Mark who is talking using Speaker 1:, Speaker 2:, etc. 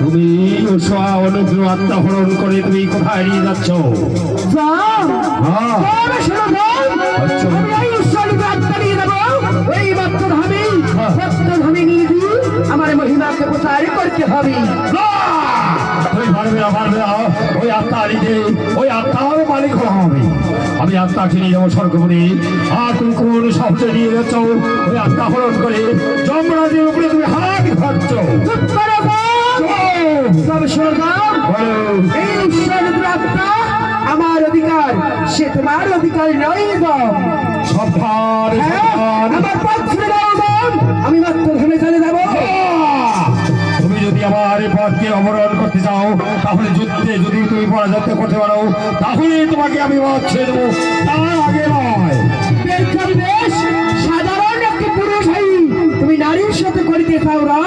Speaker 1: তুমি অনুগ্র আত্মহরণ করে তুমি কোথায় নিয়ে যাচ্ছ?
Speaker 2: আমার মহিমাকে প্রচার করতে হবে।
Speaker 1: তুমি পারবে না, পারবে না। ওই আত্মা নিতে ওই আত্মার মালিক হওয়া হবে। আমি আত্মাকে নিয়ে যাবো স্বর্গপুরে। আর তুমি কোন শব্দ নিয়ে যাচ্ছ? ওই আত্মা হরণ করে যমরাজের উপরে তুমি হাত খাচ্ছ।
Speaker 2: আমার অধিকার, সে তোমার অধিকার নয়। আমি মাত্র ঘুমে চলে যাব।
Speaker 1: তুমি যদি আমার এই পথকে অবরোধ করতে চাও, তাহলে যুদ্ধে যদি তুমি পরাজিত করতে পারো, তাহলে তোমাকে আমি পথ ছেড়ে দেবো, তার আগে নয়।
Speaker 2: সাধারণ একটি পুরুষ তুমি নারীর সাথে করিতে চাও না?